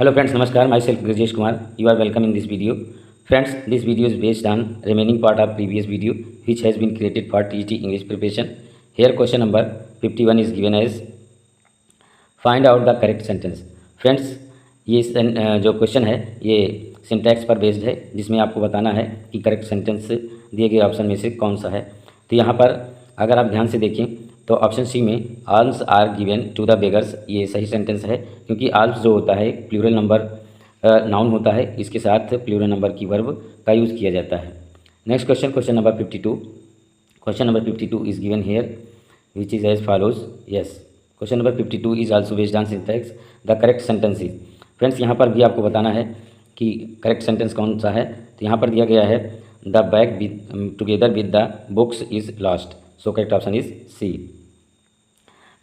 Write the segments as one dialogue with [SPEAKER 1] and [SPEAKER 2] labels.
[SPEAKER 1] Hello friends, Namaskar. Myself Grijesh Kumar. You are welcome in this video. Friends, this video is based on remaining part of previous video which has been created for TET English preparation. Here question number 51 is given as find out the correct sentence. Friends, ये जो question है ये syntax पर based है जिसमें आपको बताना है कि करेक्ट सेंटेंस दिए गए ऑप्शन में से कौन सा है। तो यहाँ पर अगर आप ध्यान से देखें तो ऑप्शन सी में alms are given to the beggars ये सही सेंटेंस है, क्योंकि आल्स जो होता है प्लूरल नंबर नाउन होता है, इसके साथ प्लूरल नंबर की वर्ब का यूज़ किया जाता है। Next question, question number 52। Question number 52 is given here which is as follows. Yes, question number 52 is also based on syntax. The correct sentence is, friends यहाँ पर भी आपको बताना है कि करेक्ट सेंटेंस कौन सा है। तो यहाँ पर दिया गया है the bag together with the books is lost, so correct option is C.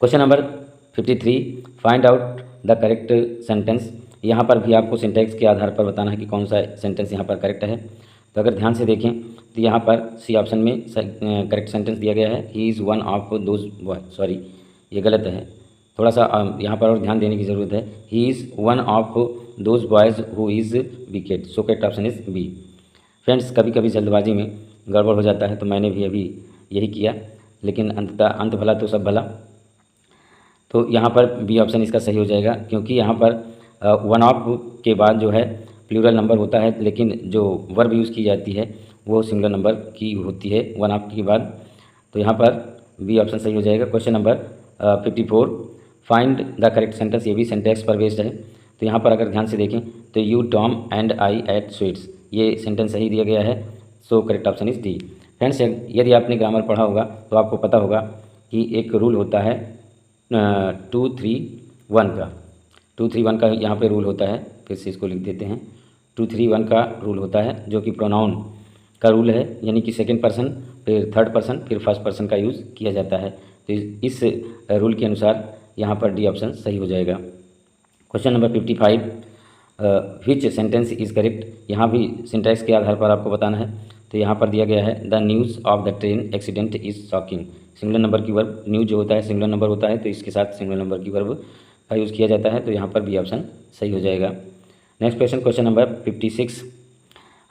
[SPEAKER 1] Question number 53, find out the correct sentence. यहाँ पर भी आपको सिंटैक्स के आधार पर बताना है कि कौन सा सेंटेंस यहाँ पर करेक्ट है। तो अगर ध्यान से देखें तो यहाँ पर सी ऑप्शन में करेक्ट सेंटेंस दिया गया है he is one of those boy, sorry ये गलत है, थोड़ा सा यहाँ पर और ध्यान देने की ज़रूरत है। He is one of those boys who is wicked, so correct option is B. Friends, कभी कभी जल्दबाजी में गड़बड़ हो जाता है, तो मैंने भी अभी यही किया, लेकिन अंततः अंत भला तो सब भला। तो यहाँ पर बी ऑप्शन इसका सही हो जाएगा, क्योंकि यहाँ पर वन ऑफ के बाद जो है प्लूरल नंबर होता है, लेकिन जो वर्ब यूज़ की जाती है वो सिंगुलर नंबर की होती है वन ऑफ के बाद। तो यहाँ पर बी ऑप्शन सही हो जाएगा। Question number 54, find the correct sentence. ये भी सेंटेक्स पर बेस्ड है। तो यहाँ पर अगर ध्यान से देखें तो you Tom and I ate sweets, ये सेंटेंस सही दिया गया है, so correct option is D. Friends, यदि आपने ग्रामर पढ़ा होगा तो आपको पता होगा कि एक रूल होता है 2-3-1 का। 2-3-1 का यहाँ पे रूल होता है, फिर से इसको लिख देते हैं। 2-3-1 का रूल होता है जो कि प्रोनाउन का रूल है, यानी कि सेकंड पर्सन फिर थर्ड पर्सन फिर फर्स्ट पर्सन का यूज़ किया जाता है। तो इस रूल के अनुसार यहाँ पर डी ऑप्शन सही हो जाएगा। Question number 55, which sentence is correct. यहाँ भी सिंटैक्स के आधार पर आपको बताना है। तो यहाँ पर दिया गया है the news of the train accident is shocking. Singular number की वर्ब, न्यूज़ जो होता है सिंगुलर नंबर होता है, तो इसके साथ सिंगुलर नंबर की वर्ब का यूज़ किया जाता है। तो यहाँ पर बी ऑप्शन सही हो जाएगा। Next question, question number 56,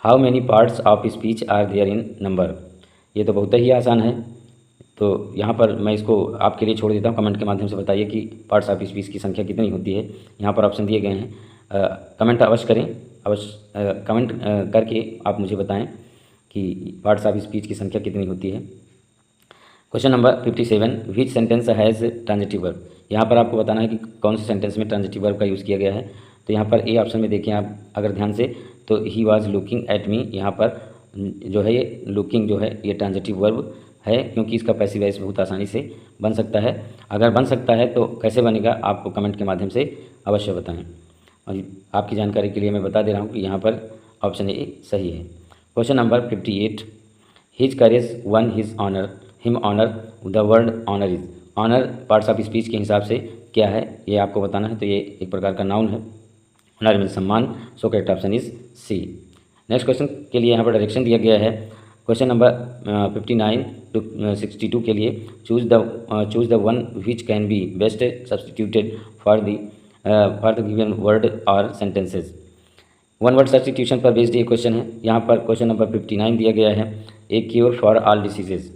[SPEAKER 1] how many parts of speech are there in number. ये तो बहुत ही आसान है, तो यहाँ पर मैं इसको आपके लिए छोड़ देता हूँ। कमेंट के माध्यम से बताइए कि पार्ट्स ऑफ स्पीच की संख्या कितनी होती है। यहाँ पर ऑप्शन दिए गए हैं, कमेंट अवश्य करें, अवश्य कमेंट करके आप मुझे बताएं कि पार्ट्स ऑफ स्पीच की संख्या कितनी होती है। Question number 57, which sentence has transitive verb. यहाँ पर आपको बताना है कि कौन से सेंटेंस में ट्रांजिटिव वर्ब का यूज़ किया गया है। तो यहाँ पर ए ऑप्शन में देखें आप अगर ध्यान से, तो he was looking at me, यहाँ पर जो है ये लुकिंग जो है ये ट्रांजिटिव वर्ब है, क्योंकि इसका पैसिव वॉइस बहुत आसानी से बन सकता है। अगर बन सकता है तो कैसे बनेगा आपको कमेंट के माध्यम से अवश्य बताएं। और आपकी जानकारी के लिए मैं बता दे रहा हूँ कि यहाँ पर ऑप्शन ए सही है। Question number 58, his courage won his honour him honour, the word honour is. Honour parts of speech के हिसाब से क्या है ये आपको बताना है। तो ये एक प्रकार का नाउन है, ऑनर मीन सम्मान, so correct option is C. Next question के लिए यहाँ पर डायरेक्शन दिया गया है। क्वेश्चन नंबर 59 to 62 के लिए choose the one which can be best substituted for the given word और सेंटेंसेज। वन वर्ड सब्सटीट्यूशन पर बेस्ड ये क्वेश्चन है। यहाँ पर क्वेश्चन नंबर 59 दिया गया है, ए क्योर फॉर ऑल डिसीजेज,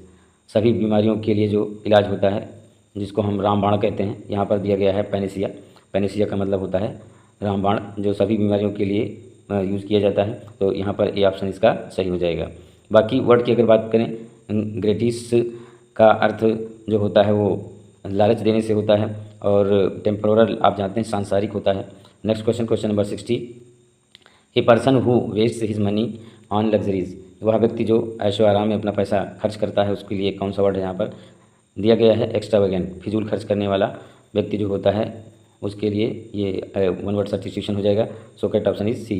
[SPEAKER 1] सभी बीमारियों के लिए जो इलाज होता है जिसको हम रामबाण कहते हैं, यहाँ पर दिया गया है पैनेसिया। पैनेसिया का मतलब होता है रामबाण, जो सभी बीमारियों के लिए यूज़ किया जाता है। तो यहाँ पर ए ऑप्शन इसका सही हो जाएगा। बाकी वर्ड की अगर बात करें, ग्रेटिस का अर्थ जो होता है वो लालच देने से होता है, और टेम्पोरल आप जानते हैं सांसारिक होता है। Next question, question number 60, a person who wastes his money on luxuries, वह व्यक्ति जो ऐशो आराम में अपना पैसा खर्च करता है उसके लिए कौन सा वर्ड है यहाँ पर दिया गया है, एक्स्ट्रावेगेंट, फिजूल खर्च करने वाला व्यक्ति जो होता है उसके लिए ये वन वर्ड सब्स्टिट्यूशन हो जाएगा। So correct option is C.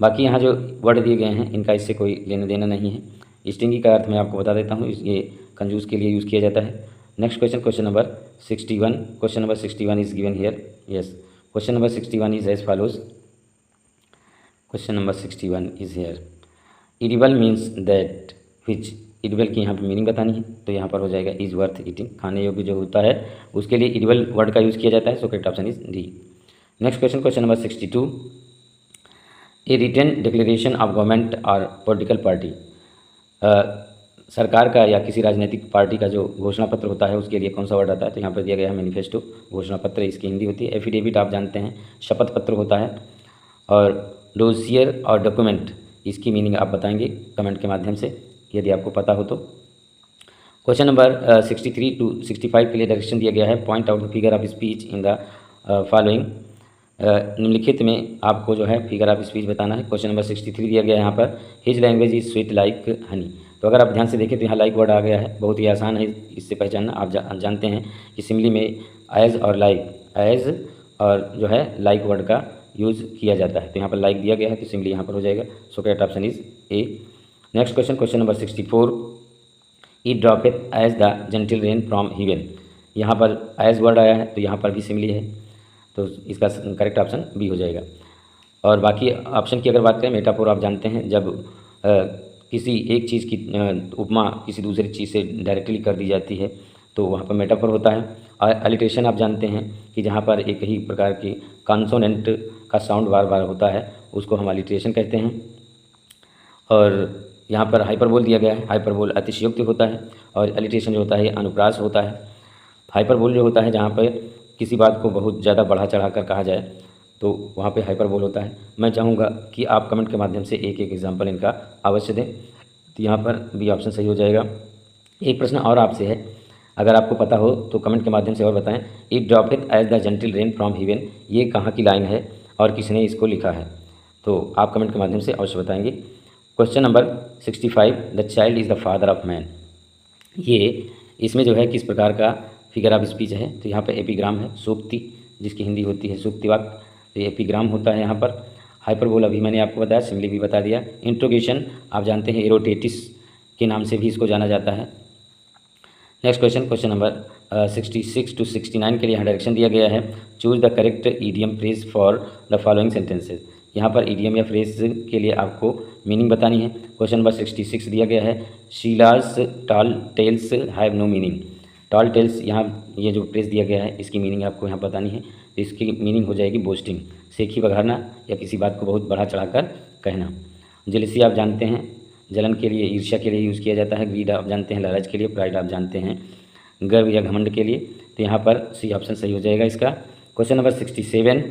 [SPEAKER 1] बाकी यहाँ जो वर्ड दिए गए हैं इनका इससे कोई लेना देना नहीं है। स्टिंगी का अर्थ मैं आपको बता देता हूँ, ये कंजूस के लिए यूज़ किया जाता है। Next question, question number 61, question number 61 is given here. Yes, question number 61 is as follows. Question number 61 is here, edible means that which. Edible की यहाँ पर मीनिंग बतानी है, तो यहाँ पर हो जाएगा इज़ वर्थ ईटिंग, खाने योग्य जो होता है उसके लिए इडिबल वर्ड का यूज़ किया जाता है। So correct option is D. Next question number 62, a written declaration of government और पॉलिटिकल पार्टी, सरकार का या किसी राजनीतिक पार्टी का जो घोषणा पत्र होता है उसके लिए कौन सा वर्ड आता है? तो यहाँ पर दिया गया है मैनिफेस्टो, घोषणा पत्र इसकी हिंदी होती है। एफिडेविट आप जानते हैं शपथ पत्र होता है। और डोसियर और डॉक्यूमेंट, इसकी मीनिंग आप बताएंगे कमेंट के माध्यम से यदि आपको पता हो तो। क्वेश्चन नंबर 63 to 65 के लिए डायरेक्शन दिया गया है, point out the figure of speech in the following, निम्नलिखित में आपको जो है फिगर ऑफ स्पीच बताना है। क्वेश्चन नंबर 63 दिया गया है यहाँ पर, his language is sweet like Honey. तो अगर आप ध्यान से देखें तो यहाँ लाइक वर्ड आ गया है, बहुत ही आसान है इससे पहचानना। आप जानते हैं कि सिमली में एज और लाइक, एज और जो है लाइक वर्ड का यूज़ किया जाता है। तो यहाँ पर लाइक दिया गया है तो सिमली यहाँ पर हो जाएगा। So correct option is A. Next question number 64, it droppeth as the gentle rain from heaven. यहाँ पर एज वर्ड आया है तो यहाँ पर भी सिमली है, तो इसका करेक्ट ऑप्शन बी हो जाएगा। और बाकी ऑप्शन की अगर बात करें, मेटाफोर आप जानते हैं जब किसी एक चीज़ की उपमा किसी दूसरी चीज़ से डायरेक्टली कर दी जाती है तो वहाँ पर मेटाफोर होता है। और अलिट्रेशन आप जानते हैं कि जहाँ पर एक ही प्रकार की कॉन्सोनेंट का साउंड बार बार होता है उसको हम अलिट्रेशन कहते हैं। और यहाँ पर हाइपरबोल दिया गया है, हाइपरबोल अतिशयोक्ति होता है और अलिट्रेशन जो होता है अनुप्रास होता है। हाइपरबोल जो होता है जहाँ पर किसी बात को बहुत ज़्यादा बढ़ा चढ़ा कर कहा जाए तो वहाँ पे हाइपरबोल होता है। मैं चाहूँगा कि आप कमेंट के माध्यम से एक एक एग्जांपल इनका अवश्य दें। तो यहाँ पर बी ऑप्शन सही हो जाएगा। एक प्रश्न और आपसे है, अगर आपको पता हो तो कमेंट के माध्यम से और बताएं। It droppeth as the gentle rain from heaven, ये कहाँ की लाइन है और किसने इसको लिखा है? तो आप कमेंट के माध्यम से अवश्य बताएंगे। Question number 65, the child is the father of man, ये इसमें जो है किस प्रकार का फिगर ऑफ स्पीच है? तो यहाँ पर एपिग्राम है, सूक्ति जिसकी हिंदी होती है सूक्ति वाक्य, तो ये एपिग्राम होता है यहाँ पर। हाइपरबोल अभी मैंने आपको बताया, सिमली भी बता दिया। इंट्रोगेशन आप जानते हैं एरोटेटिस के नाम से भी इसको जाना जाता है। नेक्स्ट क्वेश्चन नंबर 66 to 69 के लिए यहाँ डायरेक्शन दिया गया है, choose the correct idiom phrase for the following sentences. यहाँ पर ईडियम या फ्रेज के लिए आपको मीनिंग बतानी है। क्वेश्चन नंबर 66 दिया गया है, Sheila's tall tales have no meaning. Tall tales, यहाँ ये जो फ्रेज दिया गया है इसकी मीनिंग आपको यहाँ बतानी है। तो इसकी मीनिंग हो जाएगी बोस्टिंग, सेखी बघारना या किसी बात को बहुत बढ़ा चढ़ाकर कहना। जेलसी आप जानते हैं जलन के लिए, ईर्ष्या के लिए यूज़ किया जाता है। ग्रीड आप जानते हैं लालच के लिए। प्राइड आप जानते हैं गर्व या घमंड के लिए। तो यहाँ पर सी ऑप्शन सही हो जाएगा इसका। Question number 67,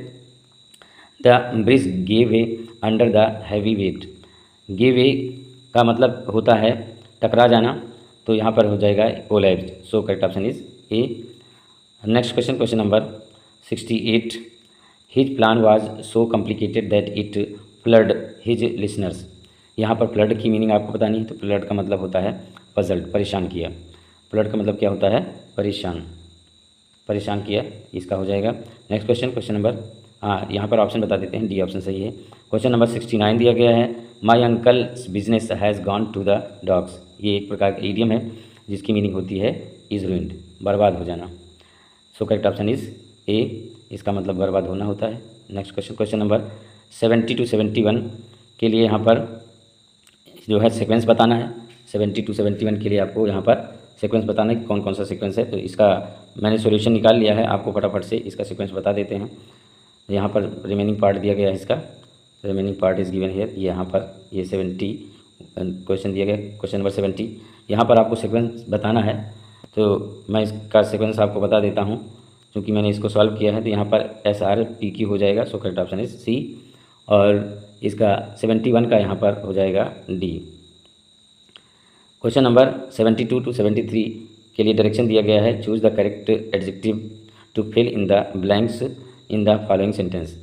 [SPEAKER 1] the bridge gave way under the heavy weight. Gave way का मतलब होता है टकरा जाना, तो यहाँ पर हो जाएगा collapse. So correct option is A. Next question number 68, his plan was so complicated that it flood his listeners. यहाँ पर फ्लड की मीनिंग आपको बतानी है। तो फ्लड का मतलब होता है पजल्ड, परेशान किया। फ्लड का मतलब क्या होता है? परेशान किया, इसका हो जाएगा। नेक्स्ट क्वेश्चन नंबर, यहाँ पर ऑप्शन बता देते हैं, डी ऑप्शन सही है। क्वेश्चन नंबर 69 दिया गया है, my uncle's business has gone to the dogs. ये एक प्रकार का ईडियम है जिसकी मीनिंग होती है इज़ रूइंड, बर्बाद हो जाना। सो करेक्ट ऑप्शन इज़ ए, इसका मतलब बर्बाद होना होता है। नेक्स्ट क्वेश्चन नंबर 70 to 71 के लिए यहाँ पर जो है सीक्वेंस बताना है। 70 to 71 के लिए आपको यहाँ पर सीक्वेंस बताना है कि कौन कौन सा सीक्वेंस है। तो इसका मैंने सॉल्यूशन निकाल लिया है, आपको फटाफट से इसका सीक्वेंस बता देते हैं। यहाँ पर रिमेनिंग पार्ट दिया गया है, इसका remaining part is given here. यहाँ पर ये 70 क्वेश्चन दिया गया, क्वेश्चन नंबर 70। यहाँ पर आपको सीक्वेंस बताना है, तो मैं इसका सीक्वेंस आपको बता देता हूँ क्योंकि मैंने इसको सॉल्व किया है। तो यहाँ पर SRPQ हो जाएगा। So correct option is C, और इसका 71 का यहाँ पर हो जाएगा डी। क्वेश्चन नंबर 72 to 73 के लिए डायरेक्शन दिया गया है, choose the correct adjective to fill in the blanks in the following sentence.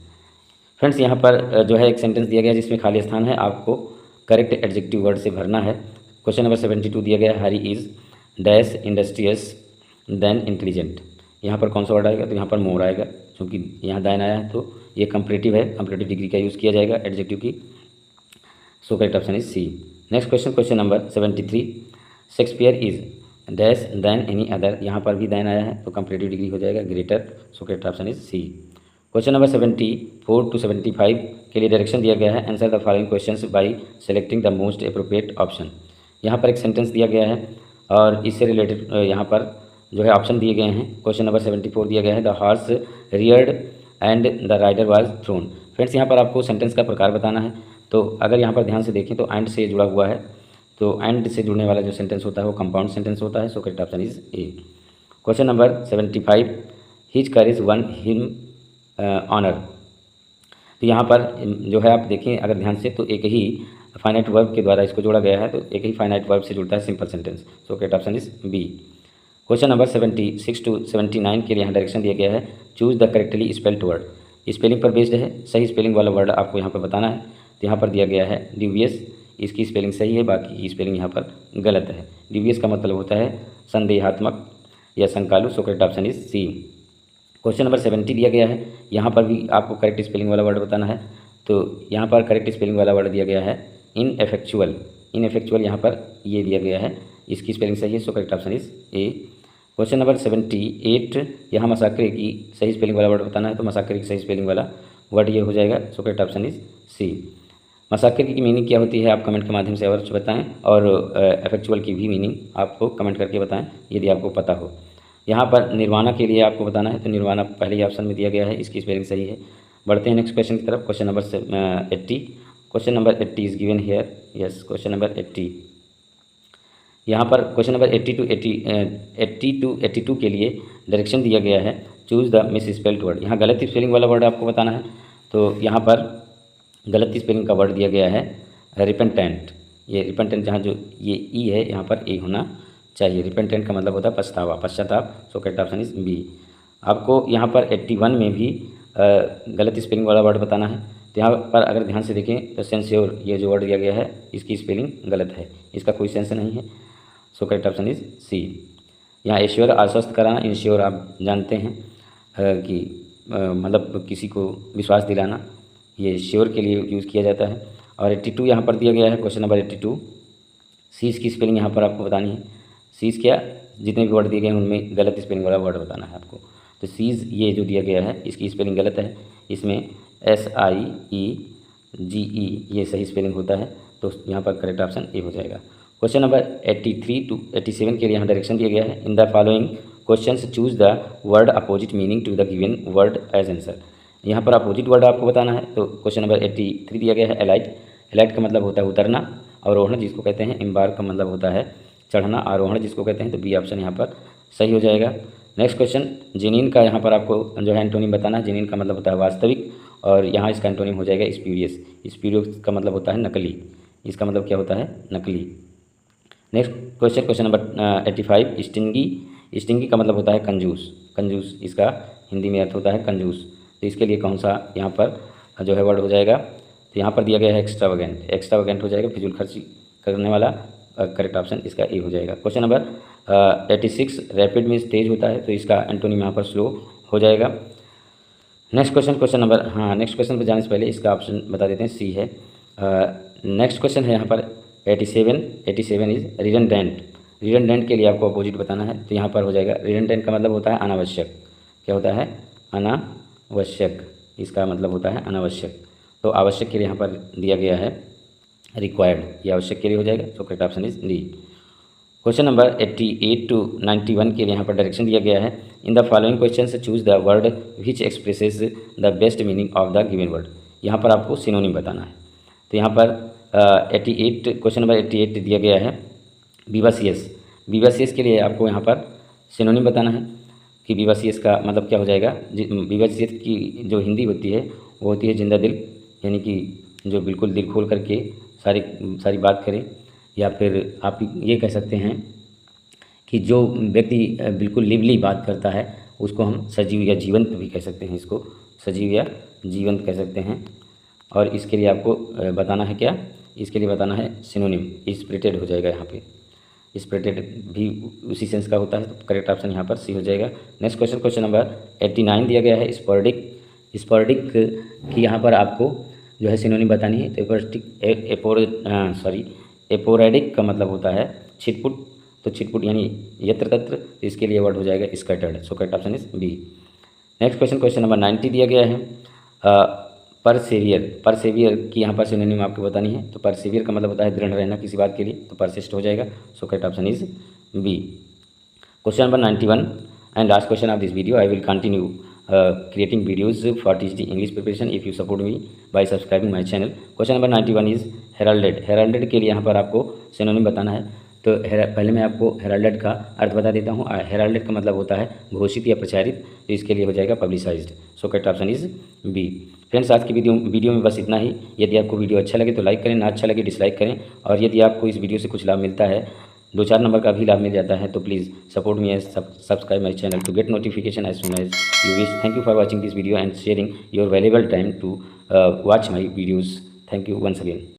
[SPEAKER 1] Friends, यहाँ पर जो है एक सेंटेंस दिया गया है जिसमें खाली स्थान है, आपको करेक्ट एडजेक्टिव वर्ड से भरना है। क्वेश्चन नंबर 72 दिया गया है, Hari is dash industrious than intelligent. यहाँ पर कौन सा वर्ड आएगा? तो यहाँ पर मोर आएगा, क्योंकि यहाँ दाइन आया है तो ये कंपैरेटिव है, कंपैरेटिव डिग्री का यूज़ किया जाएगा एडजेक्टिव की। So correct option is C. Next question number 73, Shakespeare is dash then any other. यहाँ पर भी देन आया है तो कंपैरेटिव डिग्री हो जाएगा greater. So correct option is C. Question number 74 to 75 के लिए डायरेक्शन दिया गया है, answer the following questions by selecting the most appropriate option. यहाँ पर एक सेंटेंस दिया गया है और इससे रिलेटेड यहाँ पर जो है ऑप्शन दिए गए हैं। क्वेश्चन नंबर 74 दिया गया है, the horse reared and the rider was thrown. Friends यहाँ पर आपको सेंटेंस का प्रकार बताना है। तो अगर यहाँ पर ध्यान से देखें तो एंड से जुड़ा हुआ है, तो एंड से जुड़ने वाला जो सेंटेंस होता है वो कंपाउंड सेंटेंस होता है। So correct option is A. Question number 75, his courage won him honour. तो यहाँ पर जो है आप देखें अगर ध्यान से, तो एक ही फाइनाइट वर्ब के द्वारा इसको जोड़ा गया है, तो एक ही फाइनाइट वर्ब से जुड़ता है simple sentence. So correct option is B. Question number 76 to 79 के लिए यहाँ डायरेक्शन दिया गया है, choose the correctly spelled word. Spelling पर बेस्ड है, सही स्पेलिंग वाला वर्ड आपको यहाँ पर बताना है। तो यहाँ पर दिया गया है ड्यूबियस, इसकी स्पेलिंग सही है, बाकी की स्पेलिंग यहाँ पर गलत है। ड्यूबियस का मतलब होता है संदेहात्मक या संकालू। So correct option is C. Question number 70 दिया गया है, यहाँ पर भी आपको करेक्ट स्पेलिंग वाला वर्ड बताना है। तो यहाँ पर करेक्ट स्पेलिंग वाला वर्ड दिया गया है इनएफेक्चुअल। इनएफेक्चुअल यहाँ पर ये दिया गया है, इसकी स्पेलिंग सही है। So correct option is A. Question number 78, यहाँ मसाकरे की सही स्पेलिंग वाला वर्ड बताना है। तो मसाकरे की सही स्पेलिंग वाला वर्ड ये हो जाएगा। So correct option is C. Massacre की मीनिंग क्या होती है आप कमेंट के माध्यम से अवश्य बताएं, और इफेक्चुअल की भी मीनिंग आपको कमेंट करके बताएं यदि आपको पता हो। यहाँ पर निर्वाणा के लिए आपको बताना है, तो निर्वाणा पहले ही ऑप्शन में दिया गया है, इसकी स्पेलिंग सही है। बढ़ते हैं नेक्स्ट क्वेश्चन की तरफ। Question number 80। Question number 80 is given here. Yes, question number 80। यहाँ पर क्वेश्चन नंबर 80 टू 82 के लिए डायरेक्शन दिया गया है, choose the miss spelled word. यहाँ गलत स्पेलिंग वाला वर्ड आपको बताना है। तो यहाँ पर गलत स्पेलिंग का वर्ड दिया गया है रिपेंटेंट। ये रिपेंटेंट जहाँ जो ये ई है यहाँ पर ए होना चाहिए। रिपेंटेंट का मतलब होता है पछतावा, पश्चाताप। So correct option is B. आपको यहाँ पर 81 में भी गलत स्पेलिंग वाला वर्ड बताना है। तो यहाँ पर अगर ध्यान से देखें तो सेंश्योर ये जो वर्ड दिया गया है इसकी स्पेलिंग गलत है, इसका कोई सेंस नहीं है। So correct option is C. यहाँ एश्योर आश्वस्त कराना, इंश्योर आप जानते हैं कि मतलब किसी को विश्वास दिलाना, ये श्योर के लिए यूज़ किया जाता है। और 82 यहाँ पर दिया गया है, क्वेश्चन नंबर 82। सीज की स्पेलिंग यहाँ पर आपको बतानी है। सीज क्या, जितने भी वर्ड दिए गए हैं उनमें गलत स्पेलिंग वाला वर्ड बताना है आपको। तो सीज ये जो दिया गया है इसकी स्पेलिंग गलत है, इसमें SIEGE ये सही स्पेलिंग होता है। तो यहाँ पर करेक्ट ऑप्शन ए हो जाएगा। क्वेश्चन नंबर 83 टू 87 के लिए यहाँ डायरेक्शन दिया गया है, in the following questions choose the word opposite meaning to the given word as answer. यहाँ पर अपोजिट वर्ड आपको बताना है। तो क्वेश्चन नंबर 83 दिया गया है एलाइट। एलाइट का मतलब होता है उतरना, अवरोहण जिसको कहते हैं। एम्बार्क का मतलब होता है चढ़ना, आरोहण जिसको कहते हैं। तो बी ऑप्शन यहाँ पर सही हो जाएगा। नेक्स्ट क्वेश्चन, जेनिन का यहाँ पर आपको जो है एंटोनिम बताना है। जेनिन का मतलब होता है वास्तविक, और यहाँ इसका एंटोनिम हो जाएगा स्प्यूरियस। स्प्यूरियस का मतलब होता है नकली, इसका मतलब क्या होता है नकली। Next question, question number 85, stingy. Stingy का मतलब होता है कंजूस। कंजूस इसका हिंदी में अर्थ होता है कंजूस। तो इसके लिए कौन सा यहाँ पर जो है वर्ड हो जाएगा, तो यहाँ पर दिया गया है एक्स्ट्रावेगेंट। एक्स्ट्रावेगेंट हो जाएगा फिजूल खर्ची करने वाला। करेक्ट ऑप्शन इसका ए हो जाएगा। क्वेश्चन नंबर 86, रैपिड मीन्स तेज होता है, तो इसका एंटोनिम यहाँ पर स्लो हो जाएगा। Next question, question number next question पर जाने से पहले इसका ऑप्शन बता देते हैं, सी है। नेक्स्ट क्वेश्चन है यहाँ पर 87 इज रिडंडेंट। रिडंडेंट के लिए आपको अपोजिट बताना है। तो यहाँ पर हो जाएगा रिडंडेंट का मतलब होता है अनावश्यक। क्या होता है अनावश्यक, इसका मतलब होता है अनावश्यक। तो आवश्यक के लिए यहाँ पर दिया गया है रिक्वायर्ड, ये आवश्यक के लिए हो जाएगा। So correct option is D. Question number 88 to 91 के लिए यहाँ पर डायरेक्शन दिया गया है, इन द फॉलोइंग क्वेश्चन से choose the word which expresses the best meaning of the given word. यहाँ पर आपको सिनोनिम बताना है। तो यहाँ पर 88 क्वेश्चन नंबर 88 दिया गया है विवासियस। विवासियस के लिए आपको यहाँ पर सिनोनिम बताना है कि विवासियस का मतलब क्या हो जाएगा। विवासियस की जो हिंदी होती है वो होती है जिंदा दिल, यानी कि जो बिल्कुल दिल खोल करके सारी बात करे, या फिर आप ये कह सकते हैं कि जो व्यक्ति बिल्कुल लिवली बात करता है उसको हम सजीव या जीवंत भी कह सकते हैं। इसको सजीव या जीवंत कह सकते हैं। और इसके लिए आपको बताना है क्या, इसके लिए बताना है सिनोनिम। स्पिरिटेड हो जाएगा यहाँ पे, स्पिरिटेड भी उसी सेंस का होता है। तो करेक्ट ऑप्शन यहाँ पर सी हो जाएगा। नेक्स्ट क्वेश्चन, क्वेश्चन नंबर 89 दिया गया है स्पोरेडिक। स्पोरेडिक की यहाँ पर आपको जो है सिनोनिम बतानी है। तो एपोरेडिक का मतलब होता है छिटपुट। तो छिटपुट यानी यत्र तत्र, तो इसके लिए वर्ड हो जाएगा scattered. So correct option is B. Next question, question number 90 दिया गया है परसेवियर। परसेवियर की यहाँ पर सिनोनिम आपको बतानी है। तो परसेवियर का मतलब होता है दृढ़ रहना किसी बात के लिए, तो परसिस्ट हो जाएगा। So correct option is B. Question number 91 and last question of this video, I will continue creating videos for teaching English preparation if you support me by subscribing my channel. Question number 91 is heralded. heralded के लिए यहाँ पर आपको synonym बताना है। तो पहले मैं आपको heralded का अर्थ बता देता हूँ। heralded का मतलब होता है घोषित या प्रचारित, तो इसके लिए हो जाएगा publicized. So correct option is B. Friends, आज की वीडियो में बस इतना ही। यदि आपको वीडियो अच्छा लगे तो लाइक करें, ना अच्छा लगे डिसलाइक करें। और यदि आपको इस वीडियो से कुछ लाभ मिलता है, 2-4 नंबर का भी लाभ मिल जाता है, तो please support me as subscribe my channel to get notification as soon as you wish. Thank you for watching this video and sharing your valuable time to watch my videos. Thank you once again.